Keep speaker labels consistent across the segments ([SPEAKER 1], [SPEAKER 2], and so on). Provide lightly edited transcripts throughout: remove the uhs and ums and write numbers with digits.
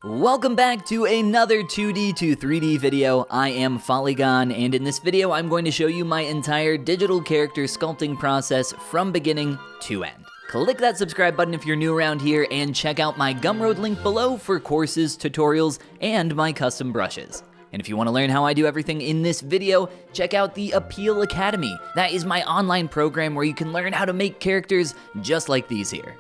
[SPEAKER 1] Welcome back to another 2D to 3D video. I am Follygon, and in this video I'm going to show you my entire digital character sculpting process from beginning to end. Click that subscribe button if you're new around here, and check out my Gumroad link below for courses, tutorials, and my custom brushes. And if you want to learn how I do everything in this video, check out the Appeal Academy. That is my online program where you can learn how to make characters just like these here.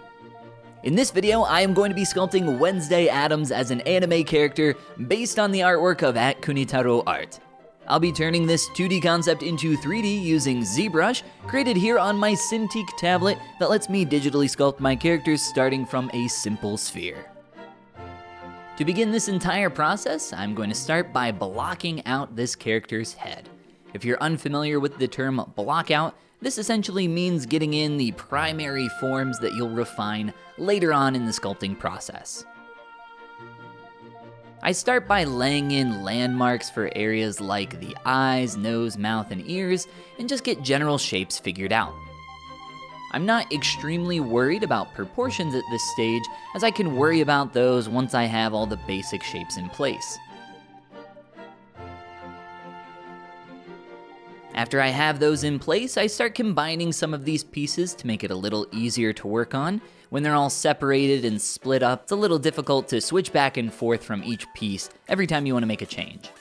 [SPEAKER 1] In this video, I am going to be sculpting Wednesday Addams as an anime character based on the artwork of @Kunitaro Art. I'll be turning this 2D concept into 3D using ZBrush, created here on my Cintiq tablet that lets me digitally sculpt my characters starting from a simple sphere. To begin this entire process, I'm going to start by blocking out this character's head. If you're unfamiliar with the term block out, this essentially means getting in the primary forms that you'll refine later on in the sculpting process. I start by laying in landmarks for areas like the eyes, nose, mouth, and ears, and just get general shapes figured out. I'm not extremely worried about proportions at this stage, as I can worry about those once I have all the basic shapes in place. After I have those in place, I start combining some of these pieces to make it a little easier to work on. When they're all separated and split up, it's a little difficult to switch back and forth from each piece every time you want to make a change.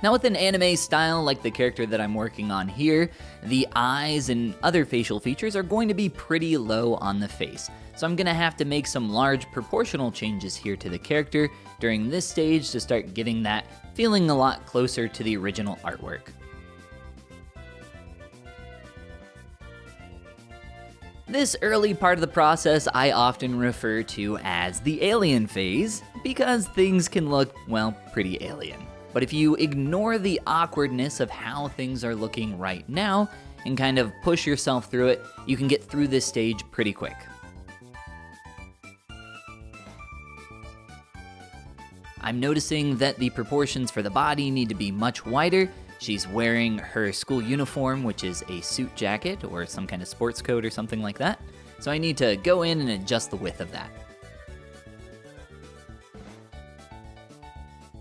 [SPEAKER 1] Now with an anime style like the character that I'm working on here, the eyes and other facial features are going to be pretty low on the face. So I'm gonna have to make some large proportional changes here to the character during this stage to start getting that feeling a lot closer to the original artwork. This early part of the process I often refer to as the alien phase, because things can look, well, pretty alien. But if you ignore the awkwardness of how things are looking right now and kind of push yourself through it, you can get through this stage pretty quick. I'm noticing that the proportions for the body need to be much wider. She's wearing her school uniform, which is a suit jacket or some kind of sports coat or something like that. So I need to go in and adjust the width of that.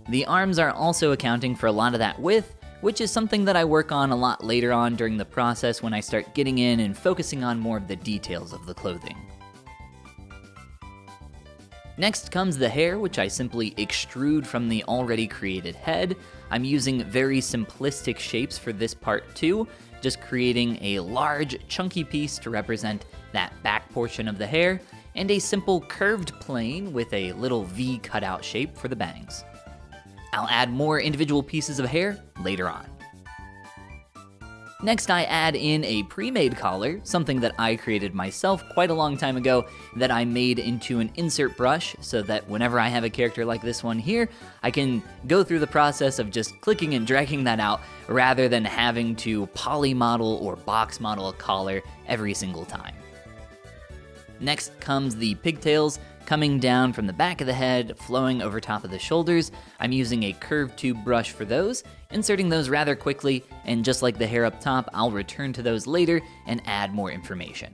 [SPEAKER 1] The arms are also accounting for a lot of that width, which is something that I work on a lot later on during the process when I start getting in and focusing on more of the details of the clothing. Next comes the hair, which I simply extrude from the already created head. I'm using very simplistic shapes for this part too, just creating a large chunky piece to represent that back portion of the hair, and a simple curved plane with a little V cutout shape for the bangs. I'll add more individual pieces of hair later on. Next, I add in a pre-made collar, something that I created myself quite a long time ago that I made into an insert brush so that whenever I have a character like this one here, I can go through the process of just clicking and dragging that out rather than having to poly model or box model a collar every single time. Next comes the pigtails, coming down from the back of the head, flowing over top of the shoulders. I'm using a curved tube brush for those, inserting those rather quickly, and just like the hair up top, I'll return to those later and add more information.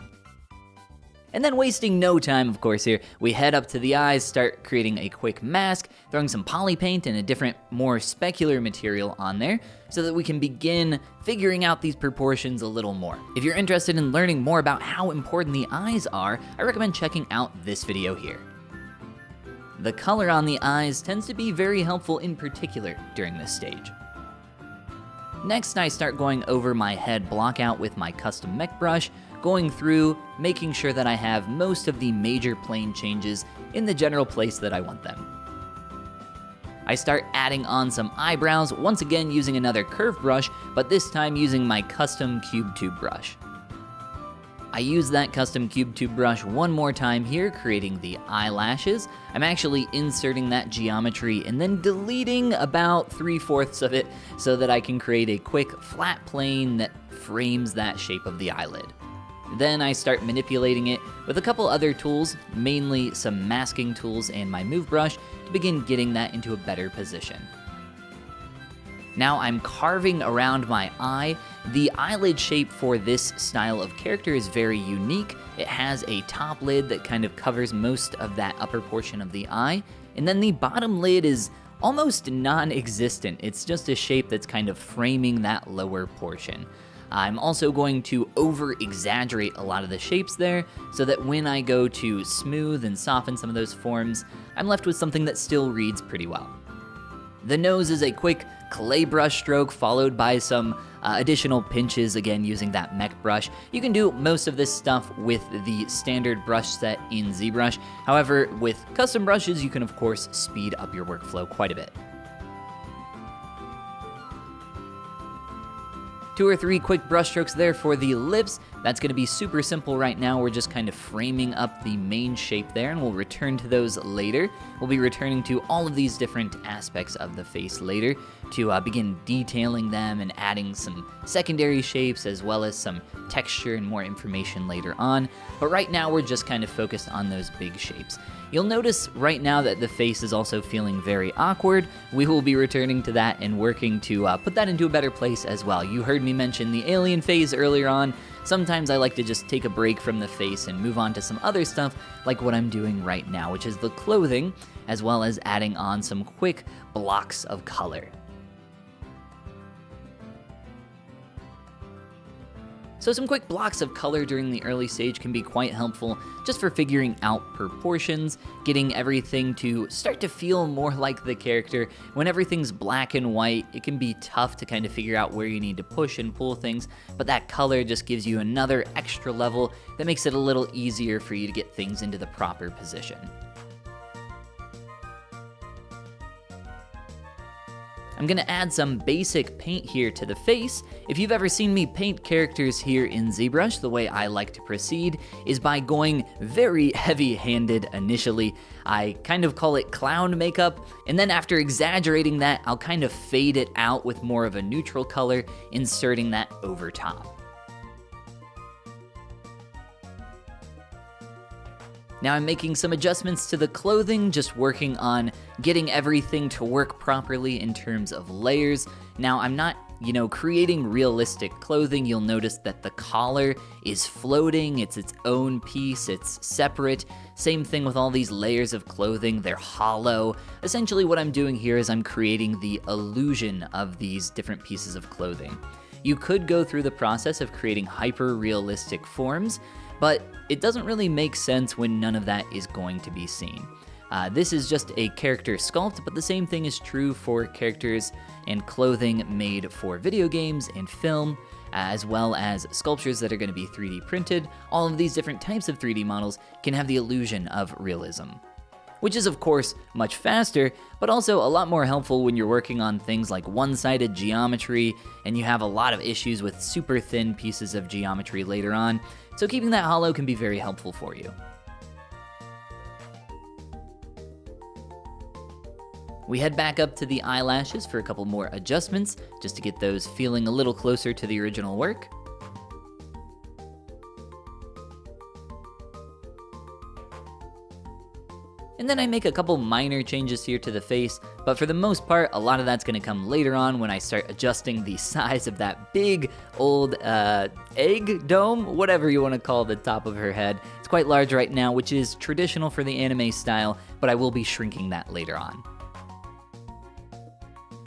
[SPEAKER 1] And then wasting no time, of course here, we head up to the eyes, start creating a quick mask, throwing some poly paint and a different, more specular material on there, so that we can begin figuring out these proportions a little more. If you're interested in learning more about how important the eyes are, I recommend checking out this video here. The color on the eyes tends to be very helpful in particular during this stage. Next, I start going over my head block out with my custom mech brush, going through, making sure that I have most of the major plane changes in the general place that I want them. I start adding on some eyebrows, once again using another curved brush, but this time using my custom cube tube brush. I use that custom cube tube brush one more time here, creating the eyelashes. I'm actually inserting that geometry and then deleting about 3/4 of it so that I can create a quick flat plane that frames that shape of the eyelid. Then I start manipulating it with a couple other tools, mainly some masking tools and my move brush, to begin getting that into a better position. Now I'm carving around my eye. The eyelid shape for this style of character is very unique. It has a top lid that kind of covers most of that upper portion of the eye, and then the bottom lid is almost non-existent. It's just a shape that's kind of framing that lower portion. I'm also going to over-exaggerate a lot of the shapes there so that when I go to smooth and soften some of those forms, I'm left with something that still reads pretty well. The nose is a quick clay brush stroke followed by some additional pinches, again using that mech brush. You can do most of this stuff with the standard brush set in ZBrush. However, with custom brushes, you can of course speed up your workflow quite a bit. 2 or 3 quick brush strokes there for the lips. That's gonna be super simple right now. We're just kind of framing up the main shape there, and we'll return to those later. We'll be returning to all of these different aspects of the face later to begin detailing them and adding some secondary shapes as well as some texture and more information later on. But right now we're just kind of focused on those big shapes. You'll notice right now that the face is also feeling very awkward. We will be returning to that and working to put that into a better place as well. You heard me mention the alien phase earlier on. Sometimes I like to just take a break from the face and move on to some other stuff like what I'm doing right now, which is the clothing, as well as adding on some quick blocks of color. So some quick blocks of color during the early stage can be quite helpful just for figuring out proportions, getting everything to start to feel more like the character. When everything's black and white, it can be tough to kind of figure out where you need to push and pull things, but that color just gives you another extra level that makes it a little easier for you to get things into the proper position. I'm gonna add some basic paint here to the face. If you've ever seen me paint characters here in ZBrush, the way I like to proceed is by going very heavy-handed initially. I kind of call it clown makeup, and then after exaggerating that, I'll kind of fade it out with more of a neutral color, inserting that over top. Now I'm making some adjustments to the clothing, just working on getting everything to work properly in terms of layers. Now I'm not, creating realistic clothing. You'll notice that the collar is floating, it's its own piece, it's separate. Same thing with all these layers of clothing, they're hollow. Essentially what I'm doing here is I'm creating the illusion of these different pieces of clothing. You could go through the process of creating hyper-realistic forms, but it doesn't really make sense when none of that is going to be seen. This is just a character sculpt, but the same thing is true for characters and clothing made for video games and film, as well as sculptures that are going to be 3D printed. All of these different types of 3D models can have the illusion of realism, which is of course much faster, but also a lot more helpful when you're working on things like one-sided geometry and you have a lot of issues with super thin pieces of geometry later on. So keeping that hollow can be very helpful for you. We head back up to the eyelashes for a couple more adjustments, just to get those feeling a little closer to the original work. And then I make a couple minor changes here to the face, but for the most part, a lot of that's gonna come later on when I start adjusting the size of that big old egg dome, whatever you wanna call the top of her head. It's quite large right now, which is traditional for the anime style, but I will be shrinking that later on.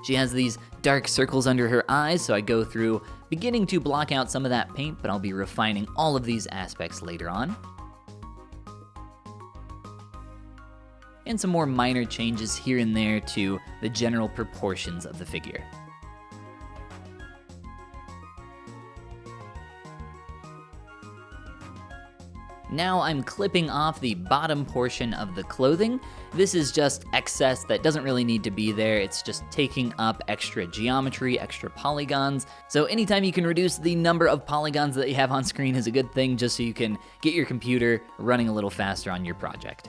[SPEAKER 1] She has these dark circles under her eyes, so I go through beginning to block out some of that paint, but I'll be refining all of these aspects later on. And some more minor changes here and there to the general proportions of the figure. Now I'm clipping off the bottom portion of the clothing. This is just excess that doesn't really need to be there. It's just taking up extra geometry, extra polygons. So anytime you can reduce the number of polygons that you have on screen is a good thing, just so you can get your computer running a little faster on your project.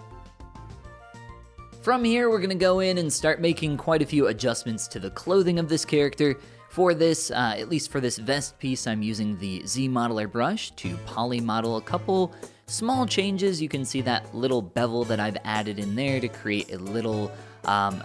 [SPEAKER 1] From here, we're gonna go in and start making quite a few adjustments to the clothing of this character. For this, at least for this vest piece, I'm using the Z Modeler brush to poly model a couple small changes. You can see that little bevel that I've added in there to create a little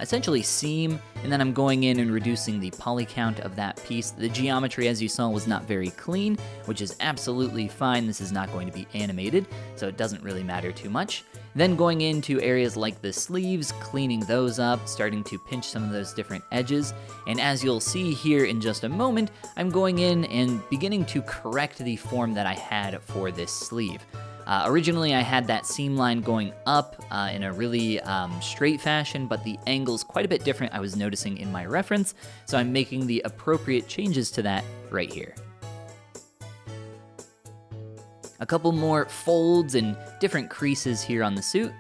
[SPEAKER 1] essentially seam, and then I'm going in and reducing the poly count of that piece. The geometry, as you saw, was not very clean, which is absolutely fine. This is not going to be animated, so it doesn't really matter too much. Then going into areas like the sleeves, cleaning those up, starting to pinch some of those different edges. And as you'll see here in just a moment, I'm going in and beginning to correct the form that I had for this sleeve. Originally, I had that seam line going up in a really straight fashion, but the angle's quite a bit different I was noticing in my reference, so I'm making the appropriate changes to that right here. A couple more folds and different creases here on the suit.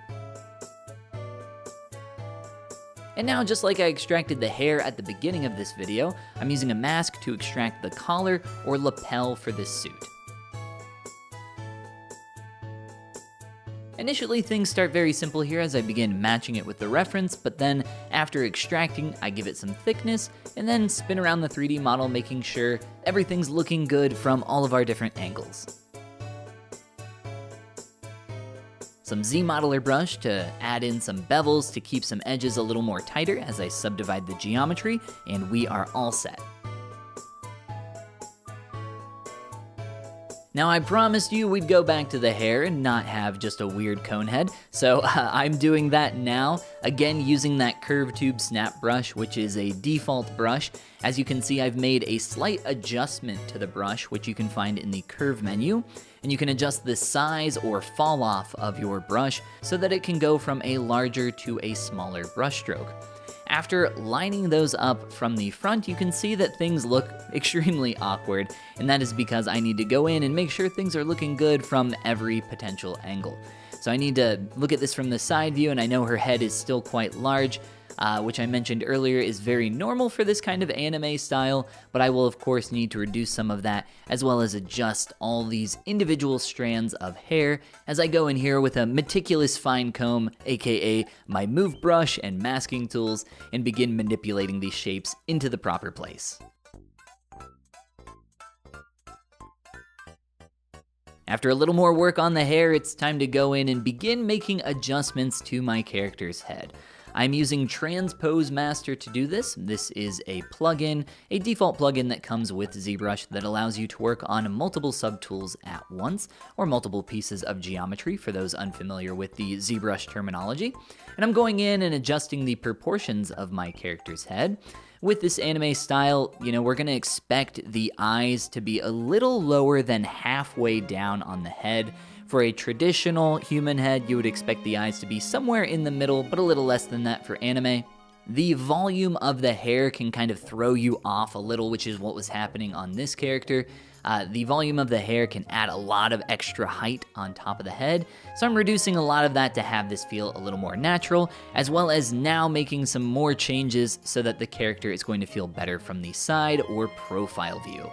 [SPEAKER 1] And now, just like I extracted the hair at the beginning of this video, I'm using a mask to extract the collar or lapel for this suit. Initially, things start very simple here as I begin matching it with the reference, but then after extracting, I give it some thickness and then spin around the 3D model, making sure everything's looking good from all of our different angles. Some Z-modeler brush to add in some bevels to keep some edges a little more tighter as I subdivide the geometry, and we are all set. Now, I promised you we'd go back to the hair and not have just a weird cone head, so I'm doing that now, again using that curve tube snap brush, which is a default brush. As you can see, I've made a slight adjustment to the brush, which you can find in the curve menu, and you can adjust the size or fall off of your brush so that it can go from a larger to a smaller brush stroke. After lining those up from the front, you can see that things look extremely awkward, and that is because I need to go in and make sure things are looking good from every potential angle. So I need to look at this from the side view, and I know her head is still quite large, which I mentioned earlier is very normal for this kind of anime style, but I will of course need to reduce some of that, as well as adjust all these individual strands of hair as I go in here with a meticulous fine comb, aka my move brush and masking tools, and begin manipulating these shapes into the proper place. After a little more work on the hair, it's time to go in and begin making adjustments to my character's head. I'm using Transpose Master to do this. This is a plugin, a default plugin that comes with ZBrush that allows you to work on multiple subtools at once, or multiple pieces of geometry for those unfamiliar with the ZBrush terminology. And I'm going in and adjusting the proportions of my character's head. With this anime style, we're gonna expect the eyes to be a little lower than halfway down on the head. For a traditional human head, you would expect the eyes to be somewhere in the middle, but a little less than that for anime. The volume of the hair can kind of throw you off a little, which is what was happening on this character. The volume of the hair can add a lot of extra height on top of the head, so I'm reducing a lot of that to have this feel a little more natural, as well as now making some more changes so that the character is going to feel better from the side or profile view.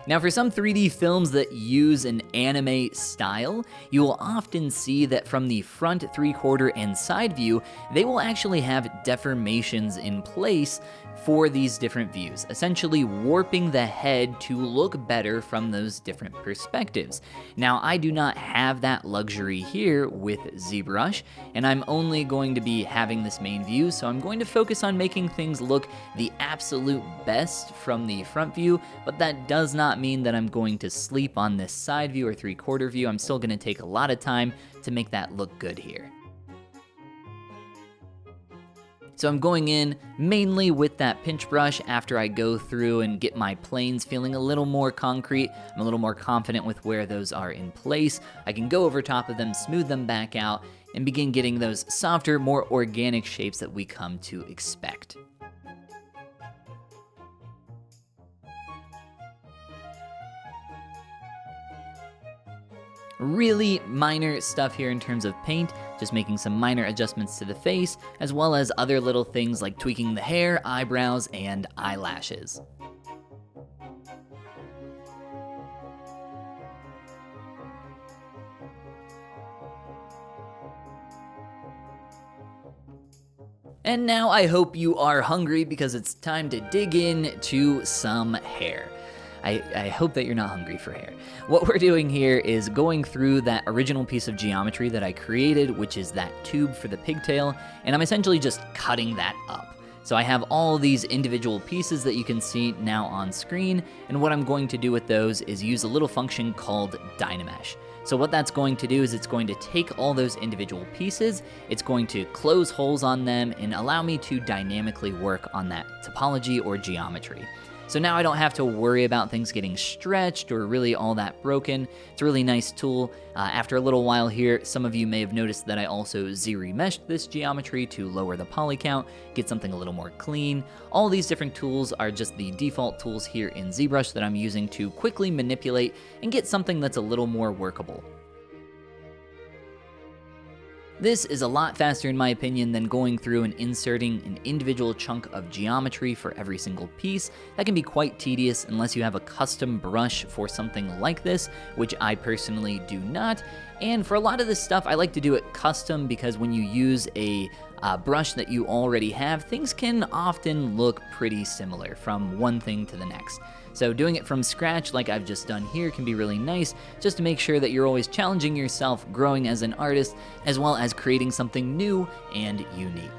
[SPEAKER 1] Now, for some 3D films that use an anime style, you will often see that from the front, 3/4, and side view, they will actually have deformations in place for these different views, essentially warping the head to look better from those different perspectives. Now, I do not have that luxury here with ZBrush, and I'm only going to be having this main view, so I'm going to focus on making things look the absolute best from the front view, but that does not mean that I'm going to sleep on this side view or 3/4 view. I'm still gonna take a lot of time to make that look good here. So I'm going in mainly with that pinch brush after I go through and get my planes feeling a little more concrete. I'm a little more confident with where those are in place. I can go over top of them, smooth them back out, and begin getting those softer, more organic shapes that we come to expect. Really minor stuff here in terms of paint, just making some minor adjustments to the face, as well as other little things like tweaking the hair, eyebrows, and eyelashes. And now I hope you are hungry because it's time to dig in to some hair. I hope that you're not hungry for hair. What we're doing here is going through that original piece of geometry that I created, which is that tube for the pigtail, and I'm essentially just cutting that up. So I have all these individual pieces that you can see now on screen, and what I'm going to do with those is use a little function called Dynamesh. So what that's going to do is it's going to take all those individual pieces, it's going to close holes on them, and allow me to dynamically work on that topology or geometry. So now I don't have to worry about things getting stretched or really all that broken. It's a really nice tool. After a little while here, some of you may have noticed that I also z-remeshed this geometry to lower the poly count, get something a little more clean. All these different tools are just the default tools here in ZBrush that I'm using to quickly manipulate and get something that's a little more workable. This is a lot faster in my opinion than going through and inserting an individual chunk of geometry for every single piece. That can be quite tedious unless you have a custom brush for something like this, which I personally do not. And for a lot of this stuff, I like to do it custom because when you use a brush that you already have, things can often look pretty similar from one thing to the next. So doing it from scratch like I've just done here can be really nice, just to make sure that you're always challenging yourself, growing as an artist, as well as creating something new and unique.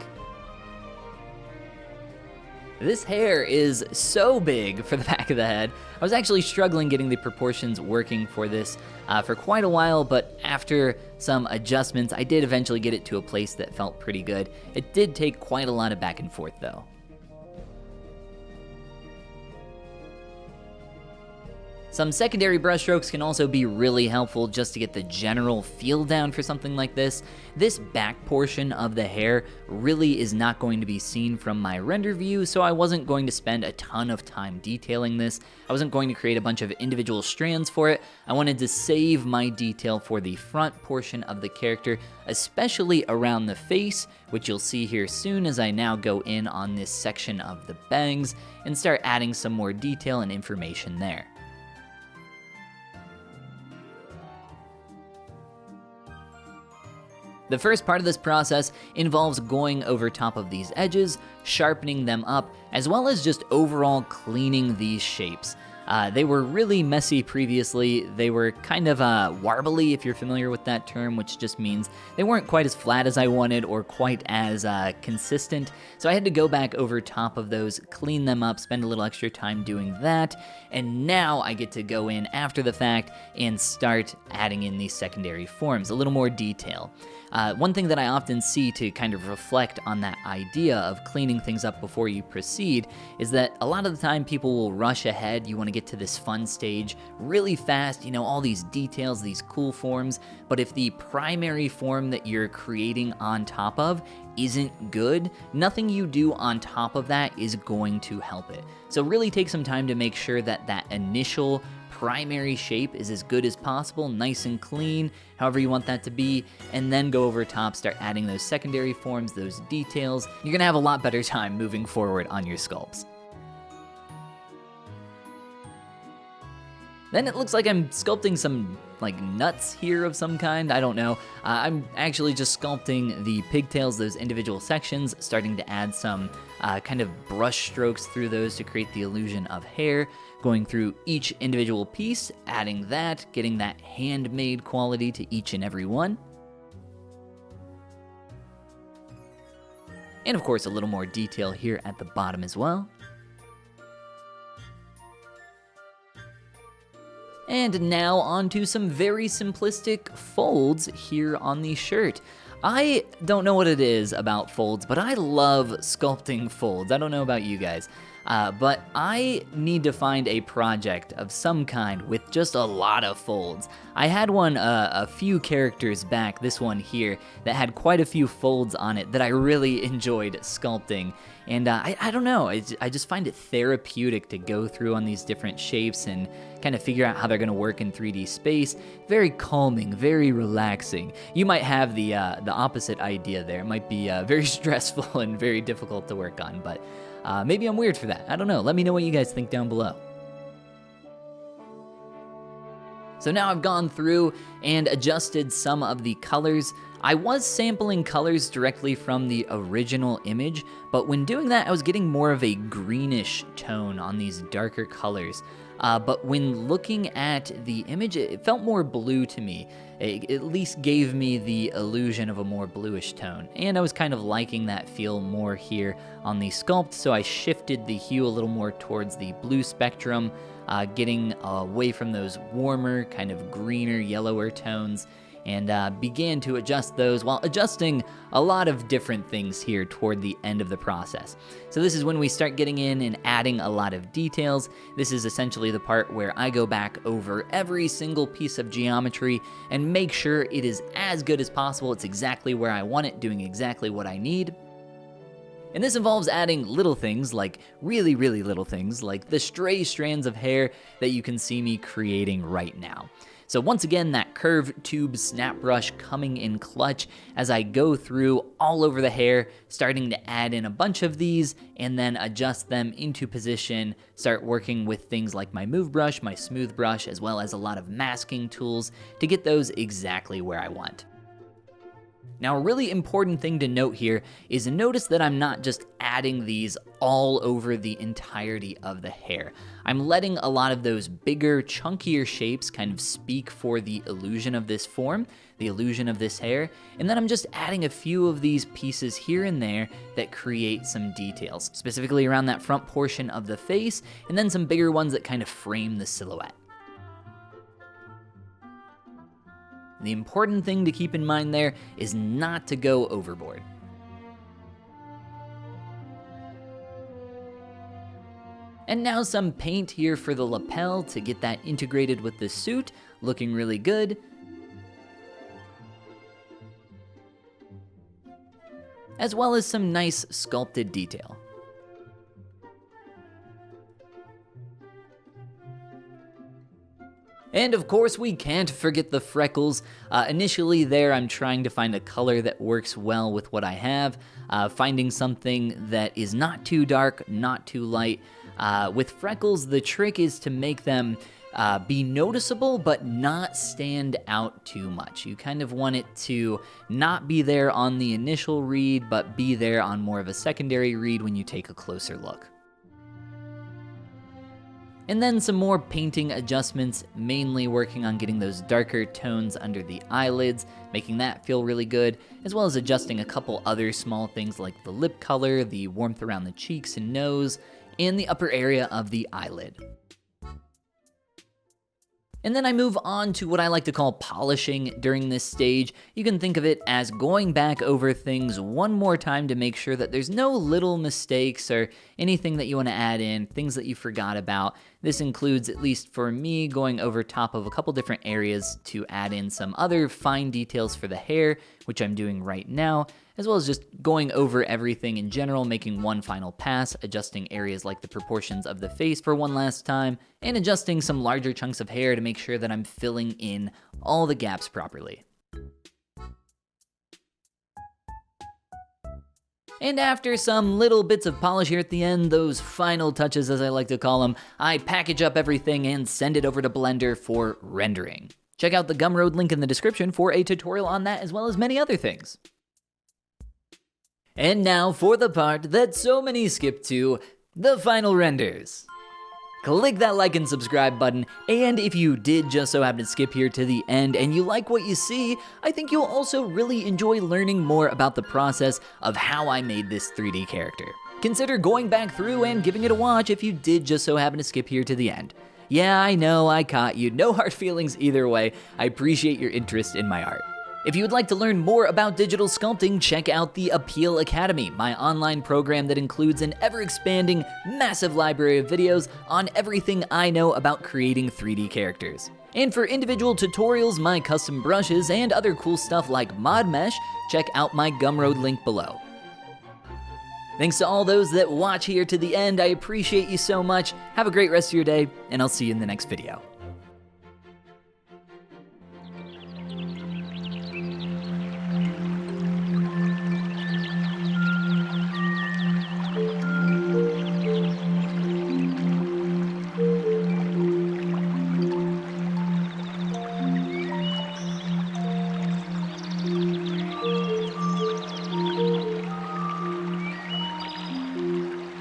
[SPEAKER 1] This hair is so big for the back of the head. I was actually struggling getting the proportions working for this for quite a while, but after some adjustments, I did eventually get it to a place that felt pretty good. It did take quite a lot of back and forth though. Some secondary brushstrokes can also be really helpful just to get the general feel down for something like this. This back portion of the hair really is not going to be seen from my render view, so I wasn't going to spend a ton of time detailing this. I wasn't going to create a bunch of individual strands for it. I wanted to save my detail for the front portion of the character, especially around the face, which you'll see here soon as I now go in on this section of the bangs and start adding some more detail and information there. The first part of this process involves going over top of these edges, sharpening them up, as well as just overall cleaning these shapes. They were really messy previously. They were kind of warbly, if you're familiar with that term, which just means they weren't quite as flat as I wanted or quite as consistent. So I had to go back over top of those, clean them up, spend a little extra time doing that, and now I get to go in after the fact and start adding in these secondary forms, a little more detail. One thing that I often see to kind of reflect on that idea of cleaning things up before you proceed is that a lot of the time people will rush ahead. You want to get to this fun stage really fast, you know, all these details, these cool forms, but if the primary form that you're creating on top of isn't good, nothing you do on top of that is going to help it. So really take some time to make sure that that initial primary shape is as good as possible, nice and clean, however you want that to be, and then go over top, start adding those secondary forms, those details. You're gonna have a lot better time moving forward on your sculpts. Then it looks like I'm sculpting some like nuts here of some kind, I don't know. I'm actually just sculpting the pigtails, those individual sections, starting to add some kind of brush strokes through those to create the illusion of hair, going through each individual piece, adding that, getting that handmade quality to each and every one. And of course a little more detail here at the bottom as well. And now onto some very simplistic folds here on the shirt. I don't know what it is about folds, but I love sculpting folds. I don't know about you guys, but I need to find a project of some kind with just a lot of folds. I had one a few characters back, this one here, that had quite a few folds on it that I really enjoyed sculpting. And I don't know, I just find it therapeutic to go through on these different shapes and kind of figure out how they're gonna work in 3D space. Very calming, very relaxing. You might have the opposite idea there. It might be very stressful and very difficult to work on, but maybe I'm weird for that. I don't know, let me know what you guys think down below. So now I've gone through and adjusted some of the colors. I was sampling colors directly from the original image, but when doing that, I was getting more of a greenish tone on these darker colors. but when looking at the image, it felt more blue to me. It at least gave me the illusion of a more bluish tone, and I was kind of liking that feel more here on the sculpt, so I shifted the hue a little more towards the blue spectrum, getting away from those warmer, kind of greener, yellower tones, and began to adjust those while adjusting a lot of different things here toward the end of the process. So this is when we start getting in and adding a lot of details. This is essentially the part where I go back over every single piece of geometry and make sure it is as good as possible. It's exactly where I want it, doing exactly what I need. And this involves adding little things, like really, really little things, like the stray strands of hair that you can see me creating right now. So once again, that curved tube snap brush coming in clutch as I go through all over the hair, starting to add in a bunch of these and then adjust them into position, start working with things like my move brush, my smooth brush, as well as a lot of masking tools to get those exactly where I want. Now, a really important thing to note here is notice that I'm not just adding these all over the entirety of the hair. I'm letting a lot of those bigger, chunkier shapes kind of speak for the illusion of this form, the illusion of this hair, and then I'm just adding a few of these pieces here and there that create some details, specifically around that front portion of the face, and then some bigger ones that kind of frame the silhouette. The important thing to keep in mind there is not to go overboard. And now some paint here for the lapel to get that integrated with the suit, looking really good. As well as some nice sculpted detail. And of course, we can't forget the freckles. Initially there, I'm trying to find a color that works well with what I have, finding something that is not too dark, not too light. With freckles, the trick is to make them be noticeable, but not stand out too much. You kind of want it to not be there on the initial read, but be there on more of a secondary read when you take a closer look. And then some more painting adjustments, mainly working on getting those darker tones under the eyelids, making that feel really good, as well as adjusting a couple other small things like the lip color, the warmth around the cheeks and nose, and the upper area of the eyelid. And then I move on to what I like to call polishing during this stage. You can think of it as going back over things one more time to make sure that there's no little mistakes or anything that you want to add in, things that you forgot about. This includes, at least for me, going over top of a couple different areas to add in some other fine details for the hair, which I'm doing right now, as well as just going over everything in general, making one final pass, adjusting areas like the proportions of the face for one last time, and adjusting some larger chunks of hair to make sure that I'm filling in all the gaps properly. And after some little bits of polish here at the end, those final touches as I like to call them, I package up everything and send it over to Blender for rendering. Check out the Gumroad link in the description for a tutorial on that as well as many other things. And now for the part that so many skip to, the final renders. Click that like and subscribe button, and if you did just so happen to skip here to the end and you like what you see, I think you'll also really enjoy learning more about the process of how I made this 3D character. Consider going back through and giving it a watch if you did just so happen to skip here to the end. Yeah, I know, I caught you. No hard feelings either way. I appreciate your interest in my art. If you would like to learn more about digital sculpting, check out the Appeal Academy, my online program that includes an ever-expanding, massive library of videos on everything I know about creating 3D characters. And for individual tutorials, my custom brushes, and other cool stuff like Mod Mesh, check out my Gumroad link below. Thanks to all those that watch here to the end, I appreciate you so much. Have a great rest of your day, and I'll see you in the next video.